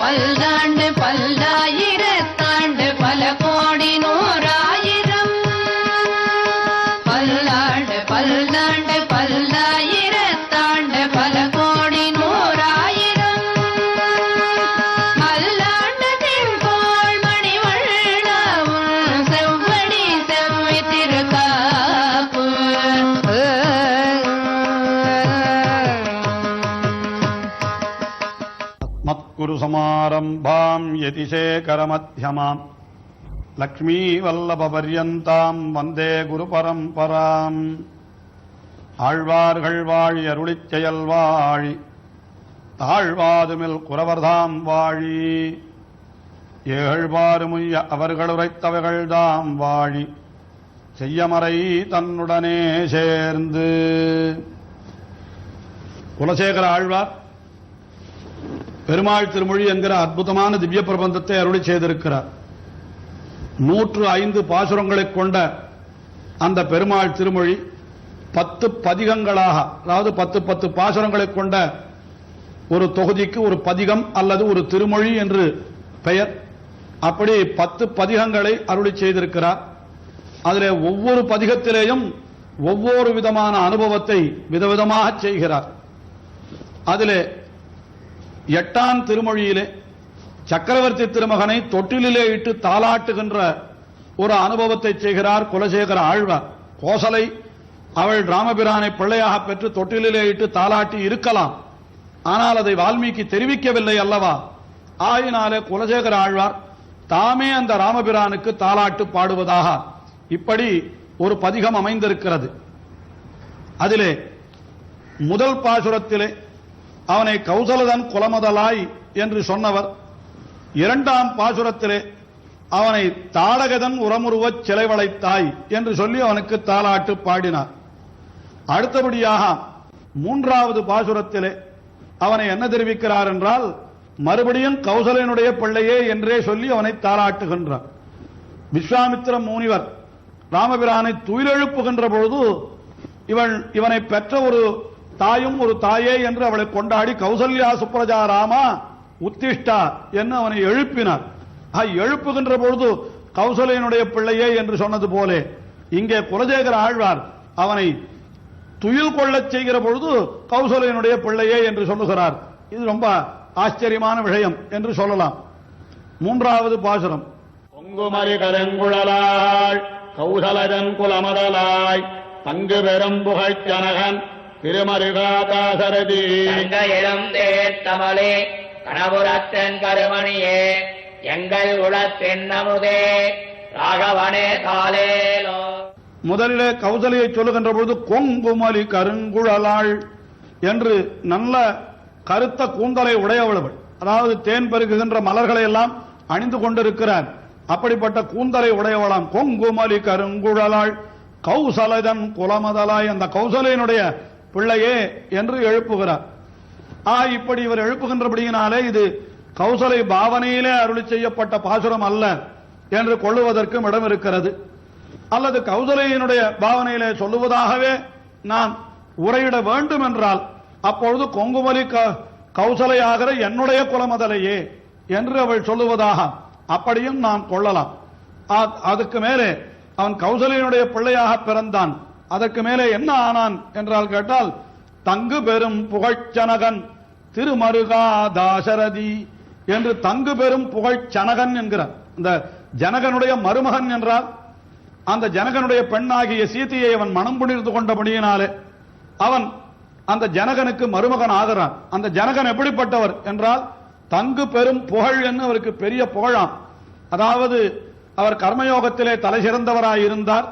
பல்லாண்டு பல்லாயிரத்தாண்டு பல கோடி நூறாயிரம் பல்லாண்டு பல்லாண்டு பல்லாயிரத்தாண்டு பல கோடி நூறாயிரம் மல்லாண்டு திங்கோள் மணிவண்ணாவும் செவ்வடி செவ்வி திருக்காப்பு மத்குரு சமாரம்பாம் யதிசேகரமத்யமாம் லக்ஷ்மீ வல்லப பர்யந்தாம் வந்தே குரு பரம்பராம். ஆழ்வார்கள் வாழி அருளிச் செயல் வாழி தாழ்வாதுமில் குறவர்தாம் வாழி ஏழ்வாறுமுய்ய அவர்கள் உரைத்தவைகள்தாம் வாழி செய்யமறை தன்னுடனே சேர்ந்து. குலசேகர ஆழ்வார் பெருமாள் திருமொழி என்கிற அற்புதமான திவ்ய பிரபந்தத்தை அருளி செய்திருக்கிறார். 105 பாசுரங்களைக் கொண்ட அந்த பெருமாள் திருமொழி 10 பதிகங்களாக, அதாவது 10 பாசுரங்களைக் கொண்ட ஒரு தொகுதிக்கு ஒரு பதிகம் அல்லது ஒரு திருமொழி என்று பெயர். அப்படி 10 பதிகங்களை அருளி செய்திருக்கிறார். அதிலே ஒவ்வொரு பதிகத்திலேயும் ஒவ்வொரு விதமான அனுபவத்தை விதவிதமாக செய்கிறார். அதிலே 8ஆம் திருமொழியிலே சக்கரவர்த்தி திருமகனை தொட்டிலே இட்டு தாலாட்டுகின்ற ஒரு அனுபவத்தை செய்கிறார் குலசேகர ஆழ்வார். கோசலை அவள் ராமபிரானை பிள்ளையாக பெற்று தொட்டிலே இட்டு தாலாட்டி இருக்கலாம், ஆனால் அதை வால்மீகி தெரிவிக்கவில்லை அல்லவா? ஆயினாலே குலசேகர ஆழ்வார் தாமே அந்த ராமபிரானுக்கு தாலாட்டு பாடுவதாக இப்படி ஒரு பதிகம் அமைந்திருக்கிறது. அதிலே முதல் பாசுரத்திலே அவனை கௌசலதன் குலமதலாய் என்று சொன்னவர் 2ஆம் பாசுரத்திலே அவனை தாடகதன் உரமுருவச் சிலை வளைத்தாய் என்று சொல்லி அவனுக்கு தாலாட்டு பாடினார். அடுத்தபடியாக 3வது பாசுரத்திலே அவனை என்ன தெரிவிக்கிறார் என்றால், மறுபடியும் கௌசலனுடைய பிள்ளையே என்றே சொல்லி அவனை தாலாட்டுகின்றார். விஸ்வாமித்திர முனிவர் ராமபிரானை துயிலெழுப்புகின்ற பொழுது இவனை பெற்ற ஒரு தாயும் ஒரு தாயே என்று அவளை கொண்டாடி கௌசல்யா சுப்ரஜா ராமா உத்திஷ்டா என்று அவனை எழுப்பினார். எழுப்புகின்ற பொழுது கௌசலையனுடைய பிள்ளையே என்று சொன்னது போல இங்கே குலசேகர ஆழ்வார் அவனை துயில் கொள்ளச் செய்கிற பொழுது கௌசலையனுடைய பிள்ளையே என்று சொல்லுகிறார். இது ரொம்ப ஆச்சரியமான விஷயம் என்று சொல்லலாம். 3வது பாசுரம் பொங்குமரி கருங்குழலாய் கௌசலதன் குலமதலாய் பங்கு பெரும் புகழ் ஜனகன் திருமருகாதாசரதி இளம் தேர்த்தமலே கணபுரத்தன் கருமணியே எங்கள் உளத்தின் அமுதே ராகவனே காலேலோ. முதலிலே கௌசலையை சொல்லுகின்ற பொழுது கொங்குமலி கருங்குழலாள் என்று நல்ல கருத்த கூந்தலை உடையவள், அதாவது தேன் பெருகுகின்ற மலர்களை எல்லாம் அணிந்து கொண்டிருக்கிறார். அப்படிப்பட்ட கூந்தலை உடையவளாம் கொங்குமலி கருங்குழலாள் கௌசலதன் குலமதலாய், அந்த கௌசலையினுடைய பிள்ளையே என்று எழுப்புகிறார். இப்படி இவர் எழுப்புகின்றபடியினாலே இது கௌசலை பாவனையிலே அருளி செய்யப்பட்ட பாசுரம் அல்ல என்று கொள்ளுவதற்கும் இடம் இருக்கிறது. அல்லது கௌசலையினுடைய பாவனையிலே சொல்லுவதாகவே நான் உரையிட வேண்டும் என்றால் அப்பொழுது கொங்குமலி கௌசலையாகிற என்னுடைய குலமதலையே என்று அவள் சொல்லுவதாக அப்படியும் நாம் கொள்ளலாம். அதுக்கு மேலே அவன் கௌசலையினுடைய பிள்ளையாக பிறந்தான். அதற்கு மேலே என்ன ஆனான் என்றால் கேட்டால், தங்கு பெரும் புகழ்ச்சனகன் திருமருகா தாசரதி என்று தங்கு பெரும் புகழ்ச்சனகன் என்கிறார். இந்த ஜனகனுடைய மருமகன் என்றால் அந்த ஜனகனுடைய பெண்ணாகிய சீதையை அவன் மனம் புணிந்து கொண்டபடியினாலே அவன் அந்த ஜனகனுக்கு மருமகன் ஆகிறான். அந்த ஜனகன் எப்படிப்பட்டவர் என்றால் தங்கு பெரும் புகழ் என்று அவருக்கு பெரிய புகழாம். அதாவது அவர் கர்மயோகத்திலே தலை சிறந்தவராயிருந்தார்.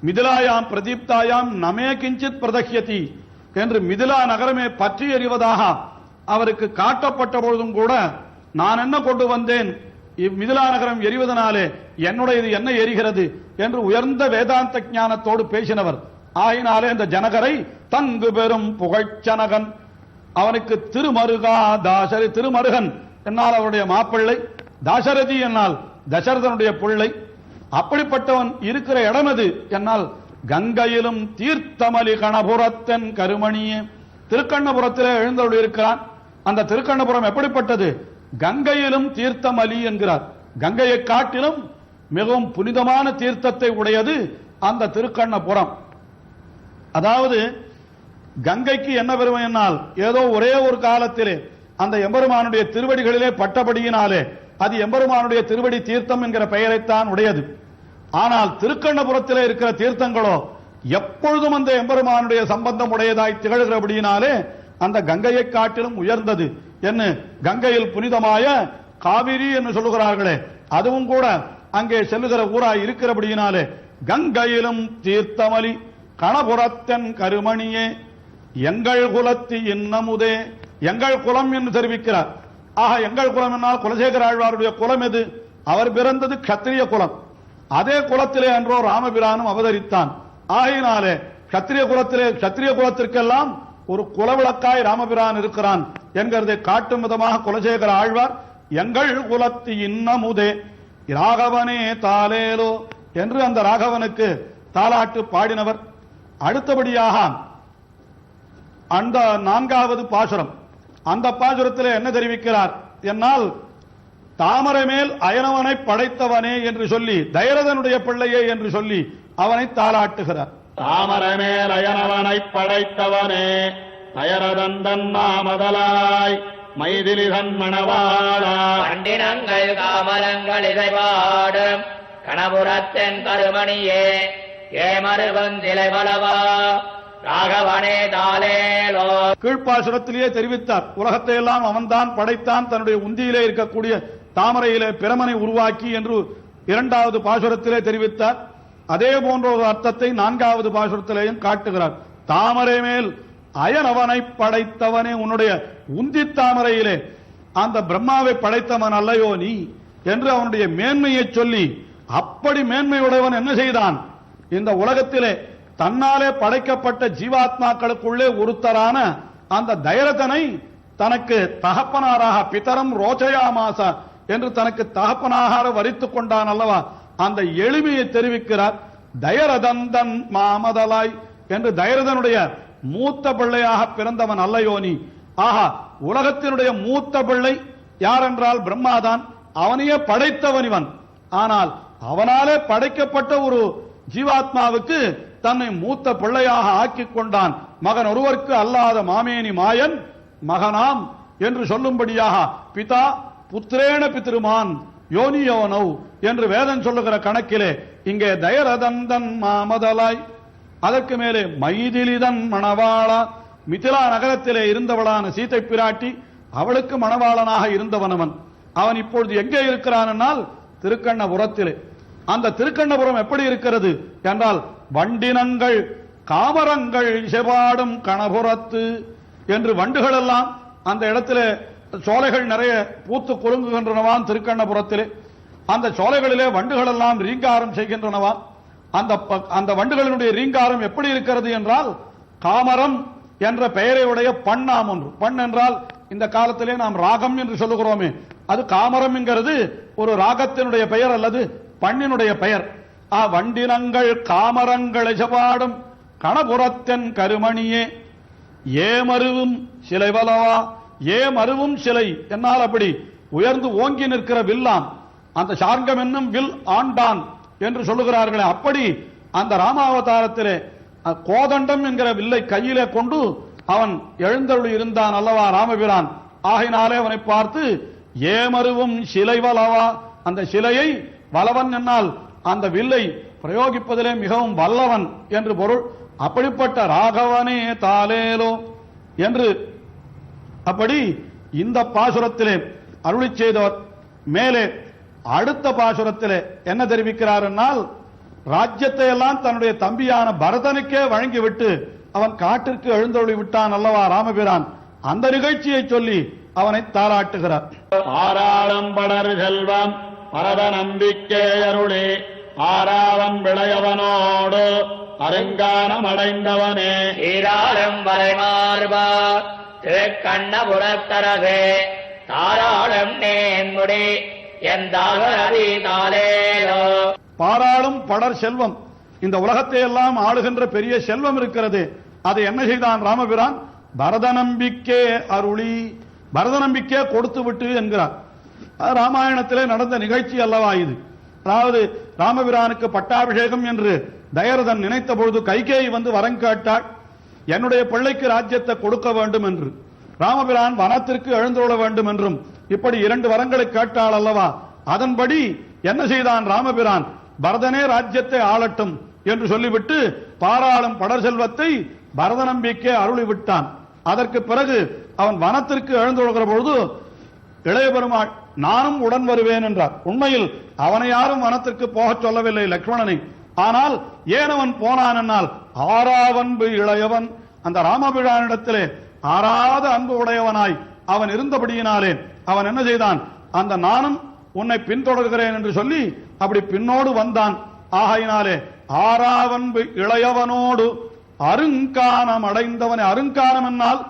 மிதிலாயாம் பிரதீப்தாயாம் நமே கிஞ்சித் பிரதஹ்யதி என்று மிதிலா நகரமே பற்றி எறிவதாக அவருக்கு காட்டப்பட்ட பொழுதும் கூட, நான் என்ன கொண்டு வந்தேன், மிதிலா நகரம் எரிவதனாலே என்னுடையது என்ன எரிகிறது என்று உயர்ந்த வேதாந்த ஞானத்தோடு பேசினவர். ஆயினாலே இந்த ஜனகரை தங்கு பெரும் புகழ்ச்சனகன், அவனுக்கு திருமருகா தாசரி, திருமருகன் என்னால் அவருடைய மாப்பிள்ளை, தாசரதி என்னால் தசரதனுடைய பிள்ளை. அப்படிப்பட்டவன் இருக்கிற இடம் அது என்னால் கங்கையிலும் தீர்த்தமலி கணபுரத்தன் கருமணியே, திருக்கண்ணபுரத்திலே எழுந்தருள் இருக்கிறான். அந்த திருக்கண்ணபுரம் எப்படிப்பட்டது? கங்கையிலும் தீர்த்தமலி என்கிறார். கங்கையை காட்டிலும் மிகவும் புனிதமான தீர்த்தத்தை உடையது அந்த திருக்கண்ணபுரம். அதாவது கங்கைக்கு என்ன பெருமை என்னால், ஏதோ ஒரே ஒரு காலத்திலே அந்த எம்பெருமானுடைய திருவடிகளிலே பட்டபடியினாலே அது எம்பெருமானுடைய திருவடி தீர்த்தம் என்கிற பெயரைத்தான் உடையது. ஆனால் திருக்கண்ணபுரத்திலே இருக்கிற தீர்த்தங்களோ எப்பொழுதும் அந்த எம்பெருமானுடைய சம்பந்தம் உடையதாய் திகழ்கிறபடியினாலே அந்த கங்கையை காட்டிலும் உயர்ந்தது. என்ன, கங்கையில் புனிதமாய காவிரி என்று சொல்லுகிறார்களே, அதுவும் கூட அங்கே செல்லுகிற ஊராய் இருக்கிறபடியினாலே கங்கையிலும் தீர்த்தமலி கணபுரத்தன் கருமணியே எங்கள் குலத்தி இன்னமுதே. எங்கள் குலம் என்று தெரிவிக்கிறார். ஆக எங்கள் குலம் என்னால் குலசேகர ஆழ்வாருடைய குலம் எது? அவர் பிறந்தது கத்திரிய குலம். அதே குலத்திலே அன்றோ ராமபிரானும் அவதரித்தான். ஆகையினாலே கத்திரிய குலத்திற்கெல்லாம் ஒரு குலவிளக்காய் ராமபிரான் இருக்கிறான் என்கிறதை காட்டும் விதமாக குலசேகர ஆழ்வார் எங்கள் குலத்தி இன்னமுதே ராகவனே தாலேலோ என்று அந்த ராகவனுக்கு தாலாட்டு பாடினவர். அடுத்தபடியாக அந்த 4வது பாசுரம், அந்த பாசுரத்தில் என்ன தெரிவிக்கிறார் என்னால், தாமரை மேல் அயனவனை படைத்தவனே என்று சொல்லி தயரதனுடைய பிள்ளையே என்று சொல்லி அவனை தாலாட்டுகிறார். தாமரை மேல் அயனவனை படைத்தவனே தயரதந்தன் மாமதலாய் மைதிலிதன் மணவாளா கண்டினங்கள் காமலங்கள் இசைபாடும் கணபுரத்தன் கருமணியே ஏமருவந்திலை வளவா ராகவனே தாலேலோ. கீழ்ப்பாசுரத்திலேயே தெரிவித்தார், உலகத்தை எல்லாம் அவன்தான் படைத்தான், தன்னுடைய உந்தியிலே இருக்கக்கூடிய தாமரையிலே பிரமனை உருவாக்கி என்று 2வது பாசுரத்திலே தெரிவித்தார். அதே போன்ற ஒரு அர்த்தத்தை 4வது பாசுரத்திலேயும் காட்டுகிறார். தாமரை மேல் அயனவனை படைத்தவனே, உன்னுடைய உந்தி தாமரையிலே அந்த பிரம்மாவை படைத்தவன் அல்லையோ நீ என்று அவனுடைய மேன்மையை சொல்லி, அப்படி மேன்மையுடையவன் என்ன செய்தான், இந்த உலகத்திலே தன்னாலே படைக்கப்பட்ட ஜீவாத்மாக்களுக்குள்ளே ஒருத்தரான அந்த தயரதனை தனக்கு தகப்பனாராக பிதரம் ரோச்சயாமாச என்று தனக்கு தகப்பனாக வரித்துக் கொண்டான் அல்லவா, அந்த எளிமையை தெரிவிக்கிறார். தயரதந்தன் மாமதலாய் என்று தயரதனுடைய மூத்த பிள்ளையாக பிறந்தவன் அல்லையோ நீ. ஆஹா, உலகத்தினுடைய மூத்த பிள்ளை யார் என்றால் பிரம்மாதான். அவனையே படைத்தவன் இவன். ஆனால் அவனாலே படைக்கப்பட்ட ஒரு ஜீவாத்மாவுக்கு தன்னை மூத்த பிள்ளையாக ஆக்கிக் கொண்டான். மகன் ஒருவருக்கு அல்லாத மாமேனி மாயன் மகனாம் என்று சொல்லும்படியாக பிதா புத்திரேன பிதிருமான் யோனியோனவ் என்று வேதம் சொல்லுகிற கணக்கிலே இங்கே தயரதந்தன் மாமதலாய், அதற்கு மேலே மைதிலிதன் மணவாளா, மிதிலா நகரத்திலே இருந்தவளான சீதை பிராட்டி, அவளுக்கு மணவாளனாக இருந்தவனவன். அவன் இப்பொழுது எங்கே இருக்கிறான் என்னால் திருக்கண்ணபுரத்திலே. அந்த திருக்கண்ணபுரம் எப்படி இருக்கிறது என்றால், வண்டினங்கள் காமரங்கள் செபாடும் கணபுரத்து என்று வண்டுகள் எல்லாம் அந்த இடத்திலே சோலைகள் நிறைய பூத்து குலுங்குகின்றனவான் திருக்கண்ணபுரத்திலே. அந்த சோலைகளிலே வண்டுகள் எல்லாம் ரீங்காரம் செய்கின்றனவான். அந்த வண்டுகளினுடைய ரீங்காரம் எப்படி இருக்கிறது என்றால், காமரம் என்ற பெயரை உடைய பண்ணாம் ஒன்று. பண் என்றால் இந்த காலத்திலே நாம் ராகம் என்று சொல்லுகிறோமே, அது காமரம் என்கிறது ஒரு ராகத்தினுடைய பெயர் அல்லது பண்ணினுடைய பெயர். வண்டினங்கள் காமரங்கள் எசபாடும் கணபுரத்தன் கருமணியே ஏமருவும் சிலை வலவா. ஏமருவும் சிலை என்னால் அப்படி உயர்ந்து ஓங்கி நிற்கிற வில்லாம், அந்த சார்கம் என்னும் வில் ஆண்டான் என்று சொல்லுகிறார்களே, அப்படி அந்த ராமாவதாரத்திலே கோதண்டம் என்கிற வில்லை கையிலே கொண்டு அவன் எழுந்தருளி இருந்தான் அல்லவா ராமபிரான். ஆகினாலே அவனை பார்த்து ஏமருவும் சிலை வலவா, அந்த சிலையை வலவன் என்னால் அந்த வில்லை பிரயோகிப்பதிலே மிகவும் வல்லவன் என்று பொருள். அப்படிப்பட்ட ராகவனே தாலேலோ என்று அப்படி இந்த பாசுரத்திலே அருளி செய்தவர். மேலே அடுத்த பாசுரத்திலே என்ன தெரிவிக்கிறார் என்னால், ராஜ்யத்தை எல்லாம் தன்னுடைய தம்பியான பரதனுக்கே வழங்கிவிட்டு அவன் காட்டிற்கு எழுந்தொழி விட்டான் அல்லவா ராமபிரான். அந்த நிகழ்ச்சியை சொல்லி அவனை தாராட்டுகிறார். ஆராளம் படர் செல்வம் பரத நம்பிக்கை அருளே ஆராவன் விளையவனோடு அருங்கானம் அடைந்தவனே ஈராளும் வரைமார்பா திருக்கண்ணபுரத்தரசே தாராளம் நேன்முடி எந்தாகரதி தாலேலோ. பாராளும் படர் செல்வம், இந்த உலகத்தை எல்லாம் ஆளுகின்ற பெரிய செல்வம் இருக்கிறது. அதை என்ன செய்தான் ராமபிரான்? பரத நம்பிக்கை அருளி, பரத நம்பிக்கை கொடுத்து விட்டு என்கிறார். ராமாயணத்திலே நடந்த நிகழ்ச்சி அல்லவா இது. அதாவது ராமபிரானுக்கு பட்டாபிஷேகம் என்று தயரதன் நினைத்த பொழுது கைகேயி வந்து வரம் கேட்டாள், என்னுடைய பிள்ளைக்கு ராஜ்யத்தை கொடுக்க வேண்டும் என்று. ராமபிரான் வனத்திற்கு எழுந்துள்ள வேண்டும் என்றும் இப்படி 2 வரங்களை கேட்டாள் அல்லவா. அதன்படி என்ன செய்தான் ராமபிரான், பரதனே ராஜ்யத்தை ஆளட்டும் என்று சொல்லிவிட்டு பாராளும் படர் செல்வத்தை பரத நம்பிக்கை அருளிவிட்டான். அதற்கு பிறகு அவன் வனத்திற்கு எழுந்துள்ள பொழுது இளைய பெருமாள் நானும் உடன் வருவேன் என்றார். உண்மையில் அவனை யாரும் வனத்திற்கு போகச் சொல்லவில்லை லக்ஷ்மணனை. ஆனால் ஏன் அவன் போனான் என்னால் ஆறாவன்பு இளையவன், அந்த ராமபிரானிடத்திலே ஆறாத அன்பு உடையவனாய் அவன் இருந்தபடியினாலே அவன் என்ன செய்தான், அந்த நானும் உன்னை பின்தொடர்கிறேன் என்று சொல்லி அப்படி பின்னோடு வந்தான். ஆகையினாலே ஆறாவன்பு இளையவனோடு அருங்கானம் அடைந்தவனை, அருங்கானம் என்னால்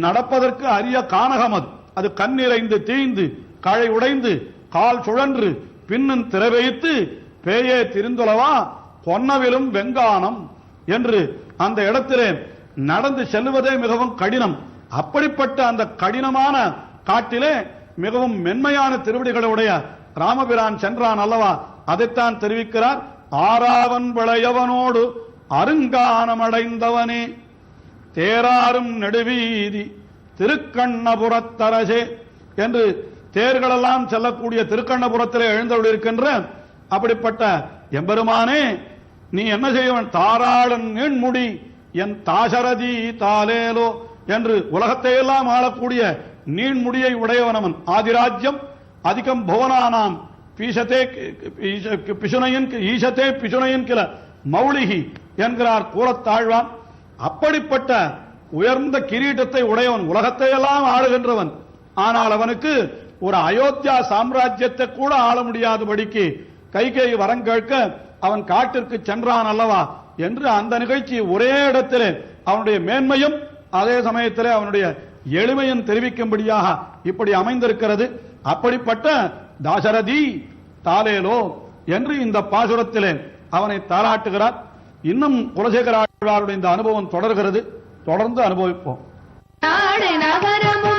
நடப்பதற்கு அரிய கானகம், அது கண்ணிறைந்து தீய்ந்து கழை உடைந்து கால் சுழன்று பின்னும் திரைவைத்து பேயே திரிந்துளவா பொன்னவிலும் வெங்கானம் என்று அந்த இடத்திலே நடந்து செல்வதே மிகவும் கடினம். அப்படிப்பட்ட அந்த கடினமான காட்டிலே மிகவும் மென்மையான திருவடிகளுடைய ராமபிரான் சென்றான் அல்லவா. அதைத்தான் தெரிவிக்கிறார். ஆறாவன் விளையவனோடு அருங்கானம் அடைந்தவனே தேராரும் நெடுவீதி திருக்கண்ணபுரத்தரசே என்று தேர்களெல்லாம் செல்லக்கூடிய திருக்கண்ணபுரத்திலே எழுந்தருளிருக்கின்ற அப்படிப்பட்ட எம்பெருமானே, நீ என்ன செய்வன், தாராளன் நீண்முடி என் தாசரதி தாலேலோ என்று உலகத்தையெல்லாம் ஆளக்கூடிய நீண்முடியை உடையவனவன். ஆதிராஜ்யம் அதிகம் புவனானாம் பீசத்தே பிசுனையின் ஈசத்தே பிசுனையின் கில மௌலிகி என்கிறார் கூறத்தாழ்வான். அப்படிப்பட்ட உயர்ந்த கிரீட்டத்தை உடையவன், உலகத்தையெல்லாம் ஆளுகின்றவன். ஆனால் அவனுக்கு ஒரு அயோத்தியா சாம்ராஜ்யத்தை கூட ஆள முடியாதபடிக்கு கைகேயி வரம் கேட்க அவன் காட்டிற்கு சென்றான் அல்லவா என்று அந்த நிகழ்ச்சி ஒரே இடத்திலே அவனுடைய மேன்மையும் அதே சமயத்திலே அவனுடைய எளிமையும் தெரிவிக்கும்படியாக இப்படி அமைந்திருக்கிறது. அப்படிப்பட்ட தாசரதி தாலேலோ என்று இந்த பாசுரத்திலே அவனை தாராட்டுகிறார். இன்னும் குலசேகர ஆழ்வாருடைய இந்த அனுபவம் தொடர்கிறது. தொடர்ந்து அனுபவிப்போம். நாடு நகரமோ